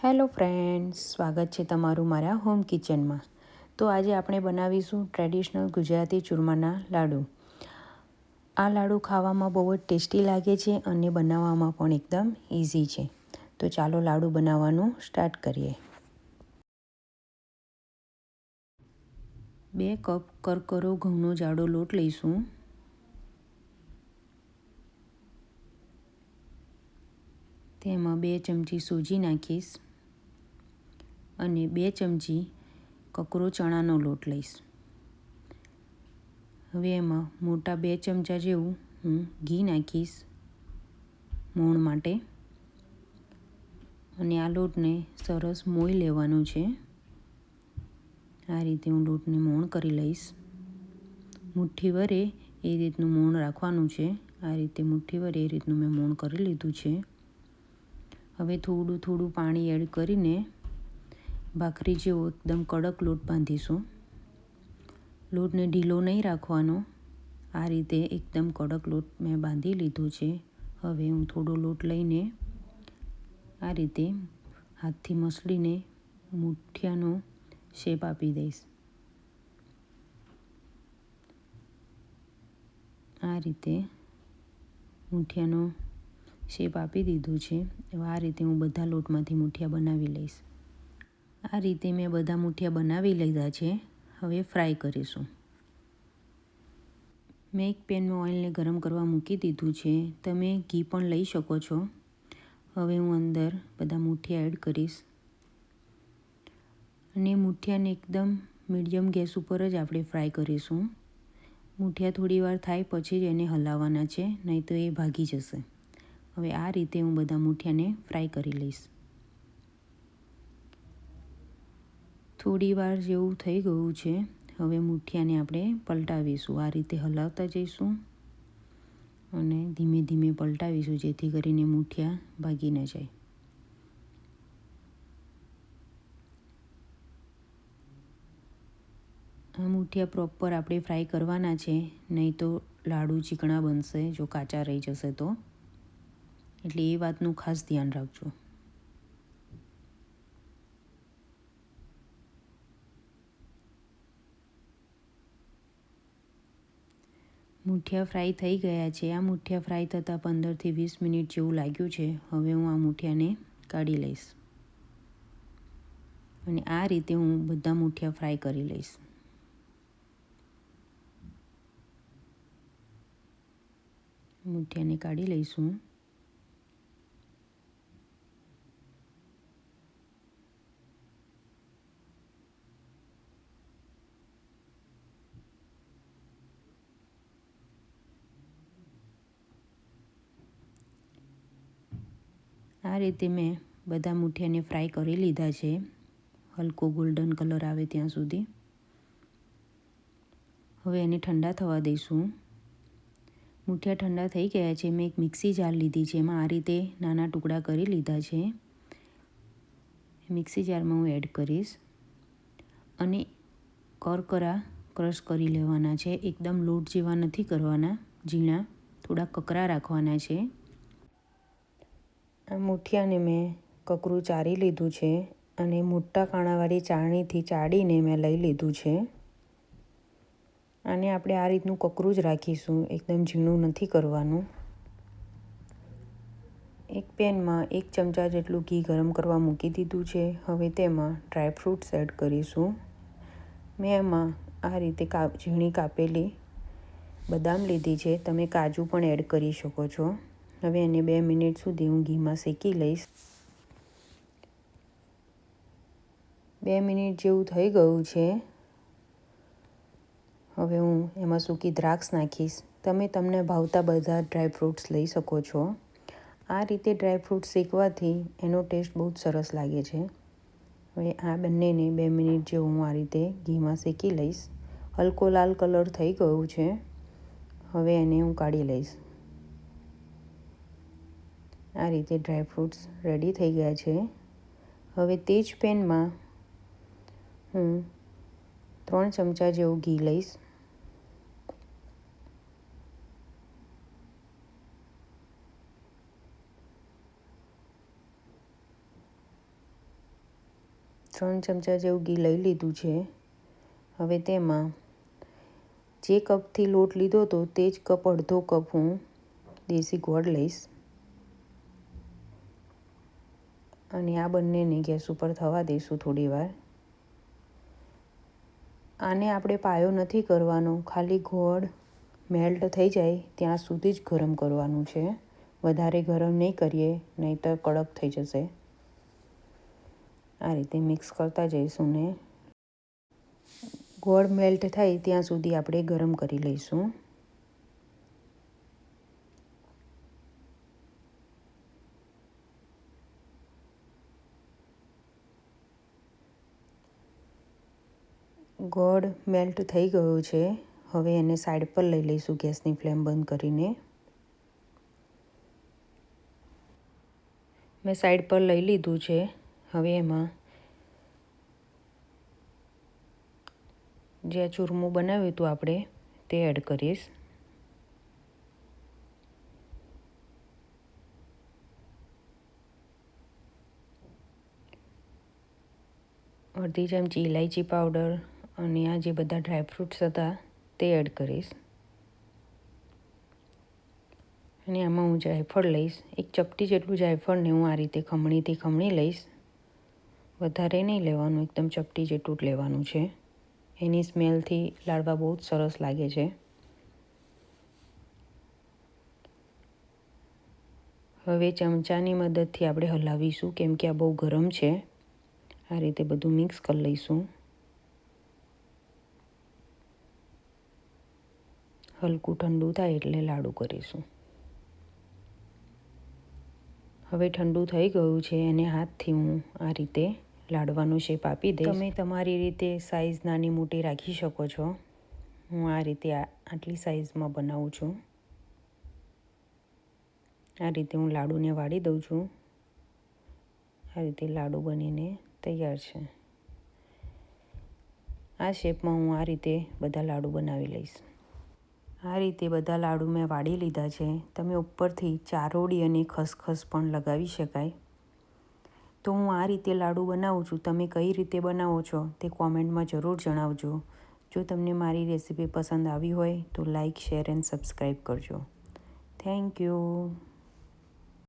Hello friends, સ્વાગત છે તમારું મારા હોમ કિચનમાં. તો આજે આપણે બનાવીશું ટ્રેડિશનલ ગુજરાતી ચૂરમાના લાડુ. આ લાડુ ખાવામાં બહુ જ ટેસ્ટી લાગે છે અને બનાવવામાં પણ એકદમ ઇઝી છે. તો ચાલો લાડુ બનાવવાનું સ્ટાર્ટ કરીએ. 2 કપ કરકરો ઘઉંનો જાડો લોટ લઈશું. તેમાં 2 ચમચી સૂજી નાખીશ અને 2 ચમચી કકરો ચણાનો લોટ લઈશ. હવે એમાં મોટા 2 ચમચા જેવું હું ઘી નાખીશ મોણ માટે અને આ લોટને સરસ મોઈ લેવાનું છે. આ રીતે હું લોટને મોણ કરી લઈશ. મુઠ્ઠી વરે એ રીતનું મોણ રાખવાનું છે. આ રીતે મુઠ્ઠી વરે એ રીતનું મેં મોણ કરી લીધું છે. હવે થોડું થોડું પાણી એડ કરીને ભાખરી જેવો એકદમ કડક લોટ બાંધીશું. લોટને ઢીલો નહીં રાખવાનો. આ રીતે એકદમ કડક લોટ મેં બાંધી લીધો છે. હવે હું થોડો લોટ લઈને આ રીતે હાથથી મસળીને મુઠિયાનો શેપ આપી દઈશ. આ રીતે મુઠિયાનો શેપ આપી દીધું છે. આ રીતે હું બધા લોટમાંથી મુઠિયા બનાવી લઈશ. આ રીતે મેં બધા મુઠિયા બનાવી લીધા છે. હવે ફ્રાય કરીશું. મેં એક પેનમાં ઓઇલને ગરમ કરવા મૂકી દીધું છે. તમે ઘી પણ લઈ શકો છો. હવે હું અંદર બધા મુઠિયા એડ કરીશ અને મુઠિયાને એકદમ મીડિયમ ગેસ ઉપર જ આપણે ફ્રાય કરીશું. મુઠિયા થોડી વાર થાય પછી જ એને હલાવવાના છે, નહીં તો એ ભાગી જશે. હવે આ રીતે હું બધા મુઠિયાને ફ્રાય કરી લઈશ. થોડી વાર જેવું થઈ ગયું છે. હવે મુઠિયાને આપણે પલટાવીશું. આ રીતે હલાવતા જઈશું અને ધીમે ધીમે પલટાવીશું જેથી કરીને મુઠિયા ભાગી ન જાય. આ મુઠિયા પ્રોપર આપણે ફ્રાય કરવાના છે, નહીં તો લાડુ ચીકણા બનશે જો કાચા રહી જશે તો. એટલે એ વાતનું ખાસ ધ્યાન રાખજો. મુઠિયા ફ્રાય થઈ ગયા છે. આ મુઠિયા ફ્રાય થતાં 15થી 20 મિનિટ જેવું લાગ્યું છે. હવે હું આ મુઠિયાને કાઢી લઈશ અને આ રીતે હું બધા મુઠિયા ફ્રાય કરી લઈશ. મુઠિયાને કાઢી લઈશું. આ રીતે મેં બધા મુઠિયાને ફ્રાય કરી લીધા છે, હલકો ગોલ્ડન કલર આવે ત્યાં સુધી. હવે એને ઠંડા થવા દઈશું. મુઠિયા ઠંડા થઈ ગયા છે. મેં એક મિક્સી જાર લીધી છે. એમાં આ રીતે નાના ટુકડા કરી લીધા છે. મિક્સી જારમાં હું એડ કરીશ અને કરકરા ક્રશ કરી લેવાના છે. એકદમ લોટ જેવા નથી કરવાના, ઝીણા થોડા કકરા રાખવાના છે. આ મુઠિયાને મેં કકરું ચારી લીધું છે અને મોટા કાણાવાળી ચાળણીથી ચાળીને મેં લઈ લીધું છે. આને આપણે આ રીતનું કકરું જ રાખીશું, એકદમ ઝીણું નથી કરવાનું. એક પેનમાં 1 ચમચા જેટલું ઘી ગરમ કરવા મૂકી દીધું છે. હવે તેમાં ડ્રાયફ્રૂટ્સ એડ કરીશું. મેં એમાં આ રીતે ઝીણી કાપેલી બદામ લીધી છે. તમે કાજુ પણ એડ કરી શકો છો. હવે એને 2 મિનિટ સુધી હું ઘીમાં શેકી લઈશ. 2 મિનિટ જેવું થઈ ગયું છે. હવે હું એમાં સૂકી દ્રાક્ષ નાખીશ. તમે તમને ભાવતા બધા ડ્રાયફ્રૂટ્સ લઈ શકો છો. આ રીતે ડ્રાયફ્રૂટ્સ શેકવાથી એનો ટેસ્ટ બહુ જ સરસ લાગે છે. હવે આ બંનેને 2 મિનિટ જેવું હું આ રીતે ઘીમાં શેકી લઈશ. હલકો લાલ કલર થઈ ગયું છે. હવે એને હું કાઢી લઈશ. આ રીતે ડ્રાયફ્રૂટ્સ રેડી થઈ ગયા છે. હવે તે જ પેનમાં હું 3 ચમચા જેવું ઘી લઈશ. 3 ચમચા જેવું ઘી લઈ લીધું છે. હવે તેમાં જે કપથી લોટ લીધો હતો તે જ કપ અડધો કપ હું દેશી ગોળ લઈશ અને આ બંનેને ગેસ ઉપર થવા દઈશું થોડી વાર. આને આપણે પાયો નથી કરવાનો, ખાલી ગોળ મેલ્ટ થઈ જાય ત્યાં સુધી જ ગરમ કરવાનું છે. વધારે ગરમ નહીં કરીએ, નહીંતર કડક થઈ જશે. આ રીતે મિક્સ કરતા જઈશું ને ગોળ મેલ્ટ થાય ત્યાં સુધી આપણે ગરમ કરી લઈશું. ગોળ મેલ્ટ થઈ ગયો છે. હવે એને સાઈડ પર લઈ લઈશું ગેસની ફ્લેમ બંધ કરીને. મેં સાઈડ પર લઈ લીધું છે. હવે એમાં જે ચૂરમું બનાવ્યું હતું આપણે તે એડ કરીશ. અડધી ચમચી ઇલાયચી પાવડર અને આ જે બધા ડ્રાયફ્રૂટ્સ હતા તે એડ કરીશ. અને આમાં હું જાયફળ લઈશ. એક ચપટી જેટલું જાયફળને હું આ રીતે ખમણીથી ખમણી લઈશ. વધારે નહીં લેવાનું, એકદમ ચપટી જેટલું જ લેવાનું છે. એની સ્મેલથી લાડવા બહુ જ સરસ લાગે છે. હવે ચમચાની મદદથી આપણે હલાવીશું કેમ કે આ બહુ ગરમ છે. આ રીતે બધું મિક્સ કરી લઈશું. હલકું ઠંડુ થાય એટલે લાડુ કરીશું. હવે ઠંડુ થઈ ગયું છે અને હાથથી હું આ રીતે લાડવાનો શેપ આપી દઈશ. તમે તમારી રીતે સાઈઝ નાની મોટી રાખી શકો છો. હું આ રીતે આટલી સાઈઝમાં બનાવું છું. આ રીતે હું લાડુને વાળી દઉં છું. આ રીતે લાડુ બનીને તૈયાર છે. આ શેપમાં હું આ રીતે બધા લાડુ બનાવી લઈશ. આ રીતે બધા લાડુ મેં વાળી લીધા છે. તમે ઉપરથી ચારોળી અને ખસખસ પણ લગાવી શકાય. તો હું આ રીતે લાડુ બનાવું છું. તમે કઈ રીતે બનાવો છો તે કોમેન્ટમાં જરૂર જણાવજો. જો તમને મારી રેસીપી પસંદ આવી હોય તો લાઈક, શેર એન્ડ સબસ્ક્રાઈબ કરજો. Thank you.